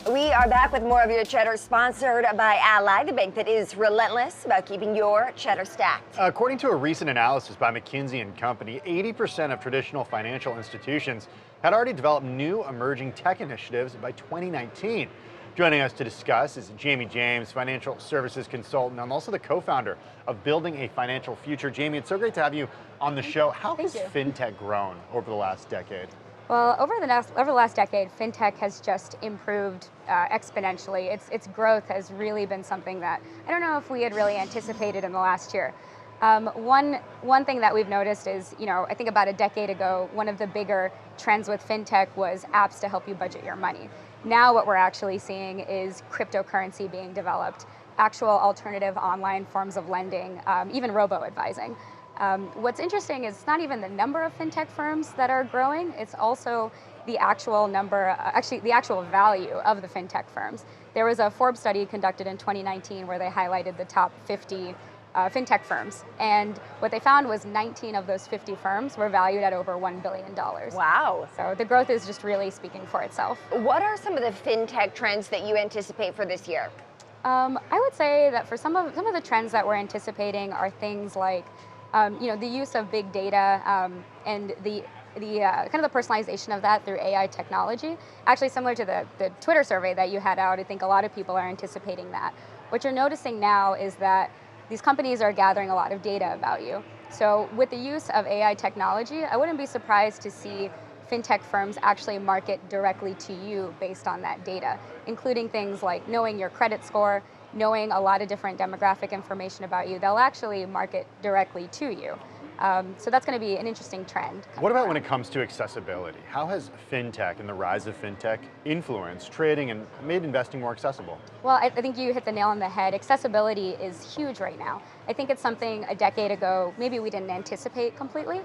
We are back with more of your Cheddar, sponsored by Ally, the bank that is relentless about keeping your Cheddar stacked. According to a recent analysis by McKinsey & Company, 80% of traditional financial institutions had already developed new emerging tech initiatives by 2019. Joining us to discuss is Jamie James, financial services consultant. I'm also the co-founder of Building a Financial Future. Jamie, it's so great to have you on the show. How has fintech grown over the last decade? Well, over the last decade, fintech has just improved exponentially. Its growth has really been something that I don't know if we had really anticipated in the last year. One thing that we've noticed is, I think about a decade ago, one of the bigger trends with fintech was apps to help you budget your money. Now what we're actually seeing is cryptocurrency being developed, actual alternative online forms of lending, even robo-advising. What's interesting is it's not even the number of fintech firms that are growing, it's also the actual number, the actual value of the fintech firms. There was a Forbes study conducted in 2019 where they highlighted the top 50 fintech firms. And what they found was 19 of those 50 firms were valued at over $1 billion. Wow. So the growth is just really speaking for itself. What are some of the fintech trends that you anticipate for this year? I would say that for some of the trends that we're anticipating are things like the use of big data and the kind of the personalization of that through AI technology. Actually, similar to the Twitter survey that you had out, I think a lot of people are anticipating that. What you're noticing now is that these companies are gathering a lot of data about you. So with the use of AI technology, I wouldn't be surprised to see fintech firms actually market directly to you based on that data, including things like knowing your credit score, knowing a lot of different demographic information about you. They'll actually market directly to you. So that's going to be an interesting trend. What about when it comes to accessibility? How has fintech and the rise of fintech influenced trading and made investing more accessible? Well, I think you hit the nail on the head. Accessibility is huge right now. I think it's something a decade ago, maybe we didn't anticipate completely.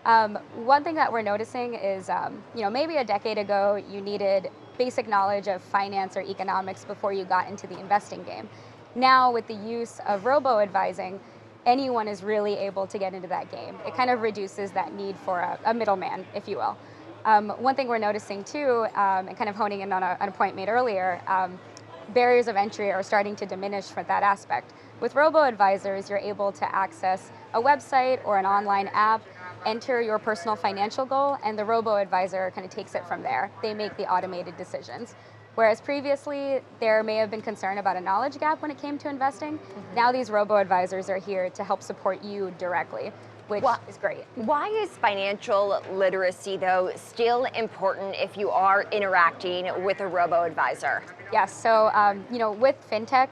One thing that we're noticing is, maybe a decade ago you needed basic knowledge of finance or economics before you got into the investing game. Now with the use of robo-advising, anyone is really able to get into that game. It kind of reduces that need for a middleman, if you will. One thing we're noticing too, and kind of honing in on a point made earlier, barriers of entry are starting to diminish for that aspect. With robo-advisors, you're able to access a website or an online app, enter your personal financial goal, and the robo-advisor kind of takes it from there. They make the automated decisions. Whereas previously, there may have been concern about a knowledge gap when it came to investing. Now these robo-advisors are here to help support you directly, which is great. Why is financial literacy, though, still important if you are interacting with a robo-advisor? Yes, so with fintech,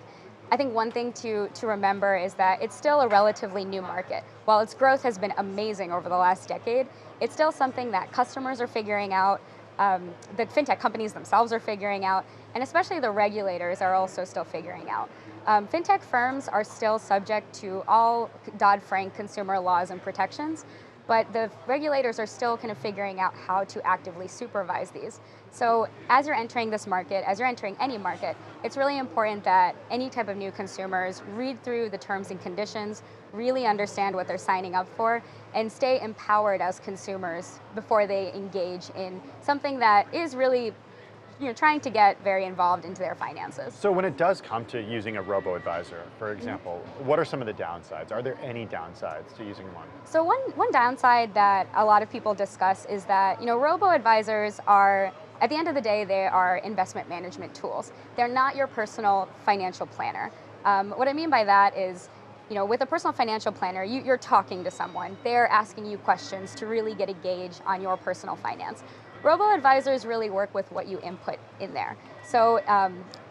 I think one thing to remember is that it's still a relatively new market. While its growth has been amazing over the last decade, it's still something that customers are figuring out, the fintech companies themselves are figuring out, and especially the regulators are also still figuring out. Fintech firms are still subject to all Dodd-Frank consumer laws and protections, but the regulators are still kind of figuring out how to actively supervise these. So as you're entering this market, as you're entering any market, it's really important that any type of new consumers read through the terms and conditions, really understand what they're signing up for, and stay empowered as consumers before they engage in something that is really trying to get very involved into their finances. So when it does come to using a robo-advisor, for example, what are some of the downsides? Are there any downsides to using one? So one downside that a lot of people discuss is that robo-advisors are, at the end of the day, they are investment management tools. They're not your personal financial planner. What I mean by that is, with a personal financial planner, you're talking to someone. They're asking you questions to really get a gauge on your personal finance. Robo-advisors really work with what you input in there. So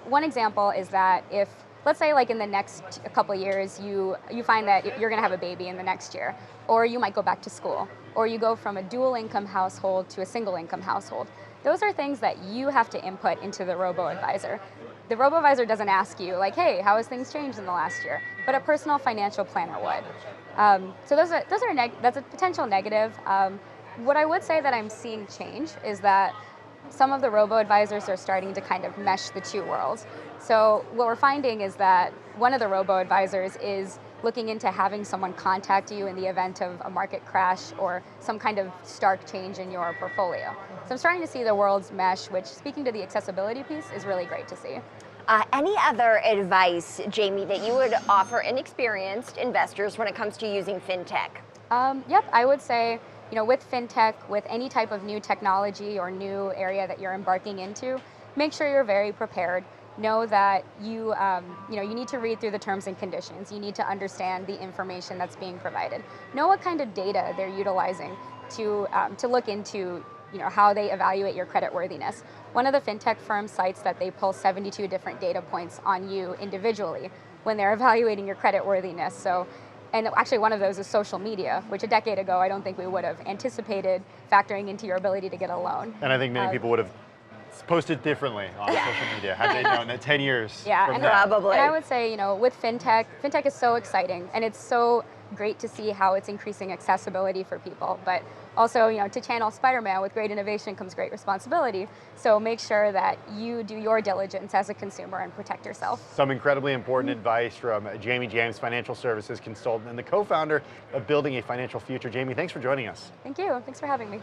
one example is that if, let's say like in the next couple of years, you find that you're gonna have a baby in the next year, or you might go back to school, or you go from a dual income household to a single income household. Those are things that you have to input into the robo-advisor. The robo-advisor doesn't ask you like, hey, how has things changed in the last year? But a personal financial planner would. So that's a potential negative. What I would say that I'm seeing change is that some of the robo-advisors are starting to kind of mesh the two worlds. So what we're finding is that one of the robo-advisors is looking into having someone contact you in the event of a market crash or some kind of stark change in your portfolio. So I'm starting to see the worlds mesh, which, speaking to the accessibility piece, is really great to see. Any other advice, Jamie, that you would offer inexperienced investors when it comes to using fintech? Yep, I would say, with fintech, with any type of new technology or new area that you're embarking into, make sure you're very prepared. Know that you need to read through the terms and conditions. You need to understand the information that's being provided. Know what kind of data they're utilizing to look into how they evaluate your creditworthiness. One of the fintech firms cites that they pull 72 different data points on you individually when they're evaluating your creditworthiness. And actually one of those is social media, which a decade ago I don't think we would have anticipated factoring into your ability to get a loan. And I think many people would have posted differently on social media had they known that 10 years from now. Probably. And I would say, with fintech is so exciting, and it's so great to see how it's increasing accessibility for people. But also, to channel Spider-Man, with great innovation comes great responsibility. So make sure that you do your diligence as a consumer and protect yourself. Some incredibly important advice from Jamie James, financial services consultant and the co-founder of Building a Financial Future. Jamie, thanks for joining us. Thank you. Thanks for having me.